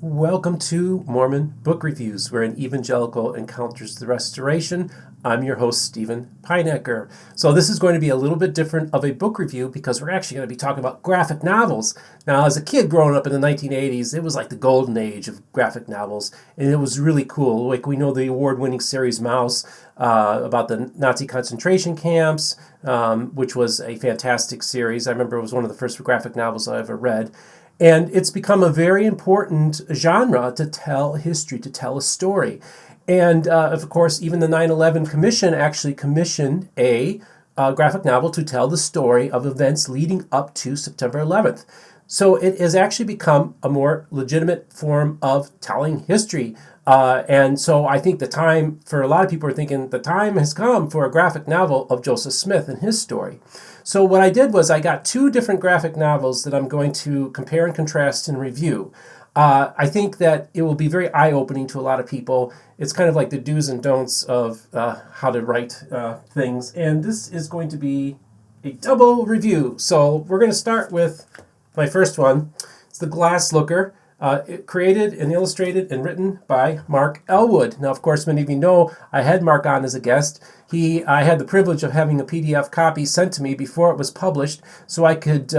Welcome to Mormon Book Reviews, where an evangelical encounters the restoration. I'm your host, Stephen Pynakker. So this is going to be a little bit different of a book review because we're actually going to be talking about graphic novels. Now, as a kid growing up in the 1980s, it was like the golden age of graphic novels, and it was really cool. Like we know the award-winning series Mouse about the Nazi concentration camps, which was a fantastic series. I remember it was one of the first graphic novels I ever read. And it's become a very important genre to tell history, to tell a story. And of course, even the 9/11 Commission actually commissioned a graphic novel to tell the story of events leading up to September 11th. So it has actually become a more legitimate form of telling history. And so I think the time, for a lot of people are thinking, the time has come for a graphic novel of Joseph Smith and his story. So what I did was I got two different graphic novels that I'm going to compare and contrast and review. I think that it will be very eye-opening to a lot of people. It's kind of like the do's and don'ts of how to write things. And this is going to be a double review. So we're going to start with my first one. It's The Glass Looker. Created and illustrated and written by Mark Elwood. Now, of course, many of you know I had Mark on as a guest. I had the privilege of having a PDF copy sent to me before it was published so I could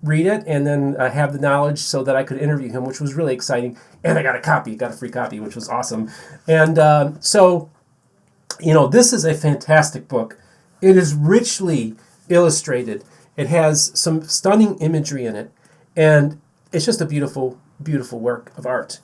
read it and then have the knowledge so that I could interview him, which was really exciting. And I got a free copy, which was awesome. And this is a fantastic book. It is richly illustrated. It has some stunning imagery in it. And it's just a beautiful work of art.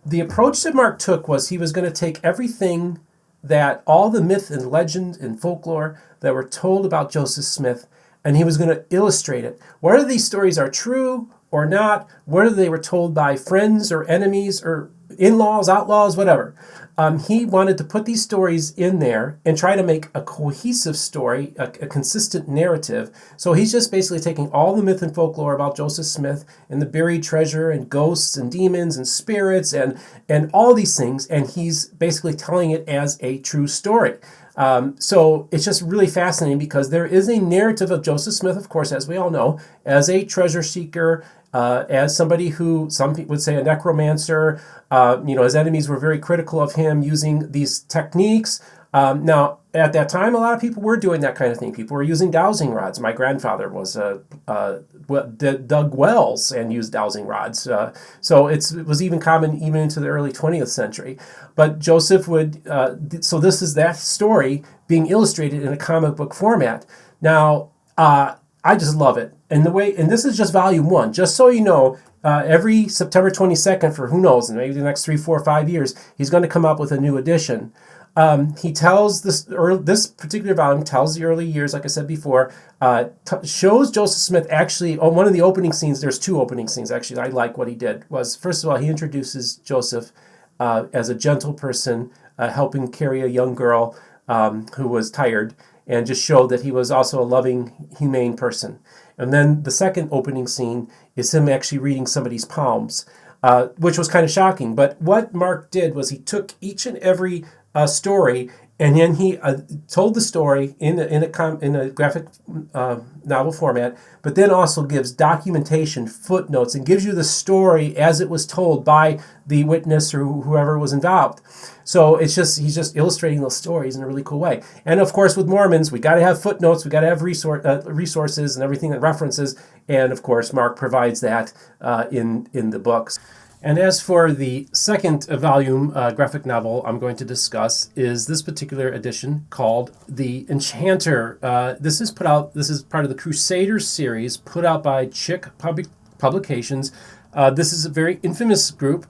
The approach that Mark took was he was going to take everything that all the myth and legend and folklore that were told about Joseph Smith, and he was going to illustrate it. Whether these stories are true or not, whether they were told by friends or enemies or in-laws, outlaws, whatever. He wanted to put these stories in there and try to make a cohesive story, a consistent narrative. So he's just basically taking all the myth and folklore about Joseph Smith and the buried treasure and ghosts and demons and spirits and all these things, and he's basically telling it as a true story. So it's just really fascinating because there is a narrative of Joseph Smith, of course, as we all know, as a treasure seeker, as somebody who some people would say a necromancer. His enemies were very critical of him using these techniques. Now, at that time, a lot of people were doing that kind of thing. People were using dowsing rods. My grandfather dug wells and used dowsing rods. So it was even common even into the early 20th century. But Joseph would, so this is that story being illustrated in a comic book format. Now, I just love it. And this is just volume 1. Just so you know, every September 22nd for who knows, maybe the next 3, 4, 5 years, he's going to come up with a new edition. He tells this particular volume tells the early years, like I said before, shows Joseph Smith actually on one of the opening scenes. There's 2 opening scenes actually. I like what he did was, first of all, he introduces Joseph as a gentle person helping carry a young girl who was tired, and just showed that he was also a loving, humane person. And then the second opening scene is him actually reading somebody's palms, which was kind of shocking. But what Mark did was he took each and every story, and then he told the story in a graphic novel format, but then also gives documentation, footnotes, and gives you the story as it was told by the witness or whoever was involved. So he's just illustrating those stories in a really cool way. And of course, with Mormons, we got to have footnotes, we got to have resources and everything that references. And of course, Mark provides that in the books. And as for the second volume graphic novel I'm going to discuss is this particular edition called The Enchanter. This is part of the Crusaders series put out by Chick Publications. This is a very infamous group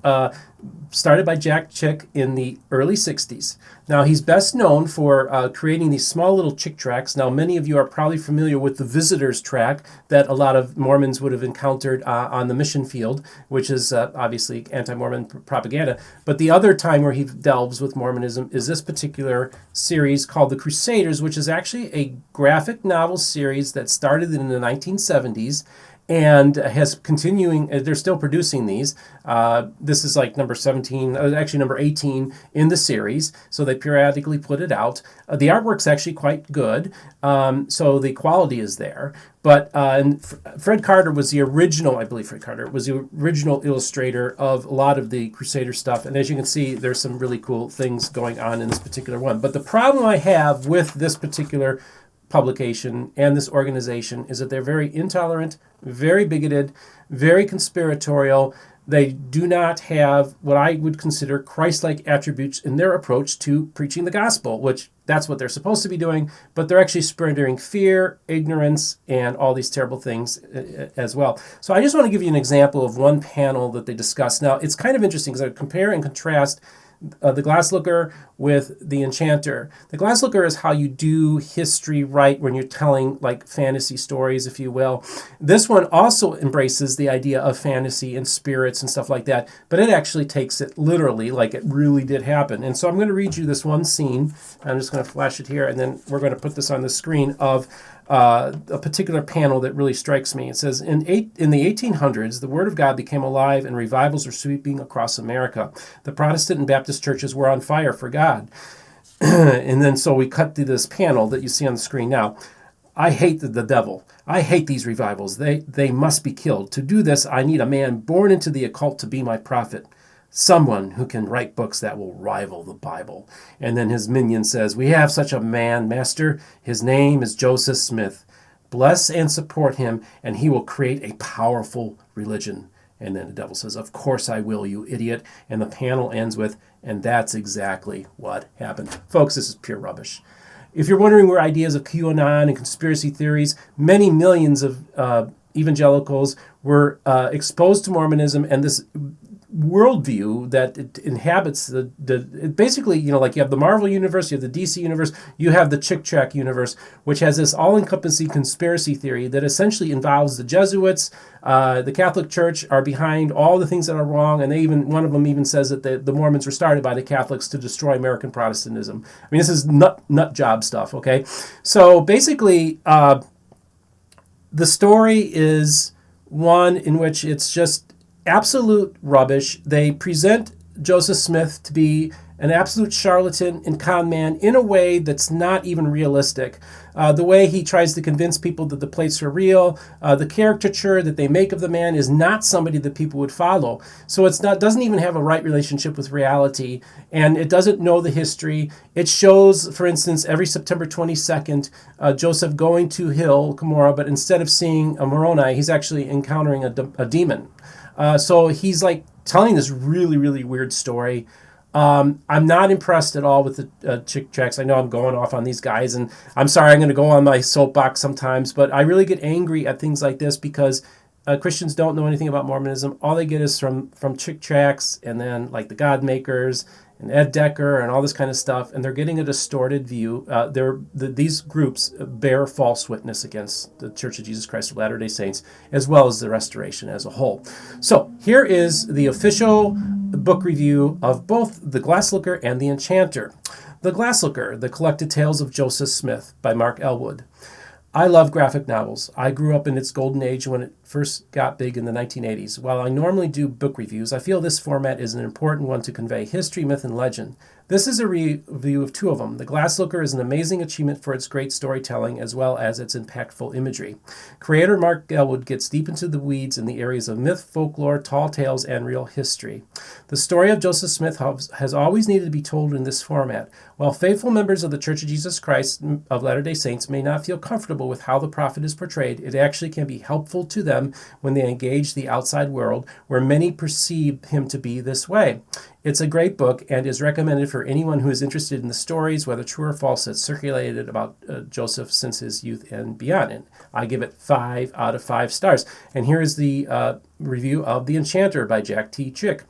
started by Jack Chick in the early 60s. Now, he's best known for creating these small little Chick Tracts. Now, many of you are probably familiar with the Visitor's Tract that a lot of Mormons would have encountered on the mission field, which is obviously anti-Mormon propaganda. But the other time where he delves with Mormonism is this particular series called The Crusaders, which is actually a graphic novel series that started in the 1970s. and has continuing. They're still producing these. This is like number 17, actually number 18 in the series. So they periodically put it out. The artwork's actually quite good, so the quality is there. But and Fred Carter was the original, I believe Fred Carter was the original illustrator of a lot of the Crusader stuff. And as you can see, there's some really cool things going on in this particular one. But the problem I have with this particular publication and this organization is that they're very intolerant, very bigoted, very conspiratorial. They do not have what I would consider Christ-like attributes in their approach to preaching the gospel, which that's what they're supposed to be doing, but they're actually spreading fear, ignorance, and all these terrible things as well. So I just want to give you an example of one panel that they discuss. Now, it's kind of interesting because I compare and contrast the Glasslooker with the Enchanter. The Glasslooker is how you do history right when you're telling like fantasy stories, if you will. This one also embraces the idea of fantasy and spirits and stuff like that, but it actually takes it literally like it really did happen. And so I'm going to read you this one scene. I'm just going to flash it here, and then we're going to put this on the screen of a particular panel that really strikes me. It says, in the 1800s, the Word of God became alive and revivals were sweeping across America. The Protestant and Baptist churches were on fire for God. And then so we cut to this panel that you see on the screen now. I hate the devil. I hate these revivals. They must be killed. To do this, I need a man born into the occult to be my prophet. Someone who can write books that will rival the Bible. And then his minion says, we have such a man, master. His name is Joseph Smith. Bless and support him, and he will create a powerful religion. And then the devil says, of course I will, you idiot. And the panel ends with, and that's exactly what happened. Folks, this is pure rubbish. If you're wondering where ideas of QAnon and conspiracy theories, many millions of evangelicals were exposed to Mormonism and this worldview that it inhabits basically, you know, like you have the Marvel universe, you have the DC universe, you have the Chick Tract universe, which has this all-encompassing conspiracy theory that essentially involves the Jesuits, the Catholic Church are behind all the things that are wrong, and one of them even says that the Mormons were started by the Catholics to destroy American Protestantism. I mean, this is nut job stuff, okay? So basically, the story is one in which it's just absolute rubbish. They present Joseph Smith to be an absolute charlatan and con man in a way that's not even realistic. The way he tries to convince people that the plates are real, the caricature that they make of the man is not somebody that people would follow. So doesn't even have a right relationship with reality, and it doesn't know the history. It shows, for instance, every September 22nd, Joseph going to Hill Cumorah, but instead of seeing a Moroni, he's actually encountering a demon. So he's like telling this really, really weird story. I'm not impressed at all with the Chick Tracts. I know I'm going off on these guys, and I'm sorry, I'm going to go on my soapbox sometimes, but I really get angry at things like this because Christians don't know anything about Mormonism. All they get is from Chick Tracts and then like the God Makers and Ed Decker and all this kind of stuff, and they're getting a distorted view. These groups bear false witness against the Church of Jesus Christ of Latter-day Saints, as well as the Restoration as a whole. So here is the official book review of both The Glasslooker and The Enchanter. The Glasslooker, The Collected Tales of Joseph Smith by Mark Elwood. I love graphic novels. I grew up in its golden age when it first got big in the 1980s. While I normally do book reviews, I feel this format is an important one to convey history, myth, and legend. This is a review of two of them. The Glasslooker is an amazing achievement for its great storytelling as well as its impactful imagery. Creator Mark Elwood gets deep into the weeds in the areas of myth, folklore, tall tales, and real history. The story of Joseph Smith has always needed to be told in this format. While faithful members of the Church of Jesus Christ of Latter-day Saints may not feel comfortable with how the prophet is portrayed, it actually can be helpful to them when they engage the outside world, where many perceive him to be this way. It's a great book and is recommended for anyone who is interested in the stories, whether true or false, that's circulated about Joseph since his youth and beyond. And I give it 5 out of 5 stars. And here is the review of The Enchanter by Jack T. Chick.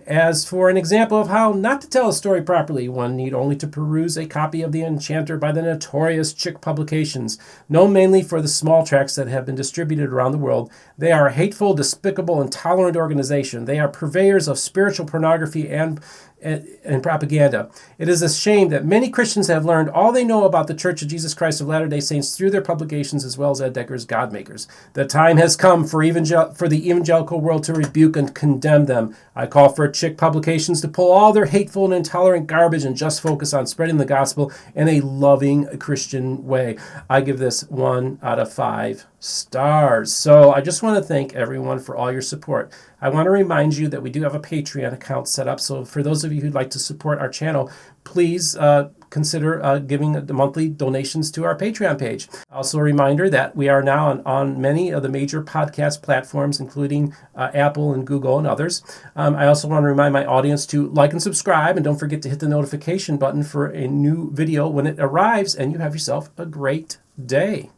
As for an example of how not to tell a story properly, one need only to peruse a copy of The Enchanter by the notorious Chick Publications, known mainly for the small tracts that have been distributed around the world. They are a hateful, despicable, intolerant organization. They are purveyors of spiritual pornography and propaganda. It is a shame that many Christians have learned all they know about the Church of Jesus Christ of Latter-day Saints through their publications as well as Ed Decker's Godmakers. The time has come for the evangelical world to rebuke and condemn them. I call for Chick Publications to pull all their hateful and intolerant garbage and just focus on spreading the gospel in a loving Christian way. I give this 1 out of 5 stars. So I just want to thank everyone for all your support. I want to remind you that we do have a Patreon account set up. So for those of you who'd like to support our channel, please consider giving the monthly donations to our Patreon page. Also a reminder that we are now on many of the major podcast platforms, including Apple and Google and others. I also want to remind my audience to like and subscribe, and don't forget to hit the notification button for a new video when it arrives, and you have yourself a great day.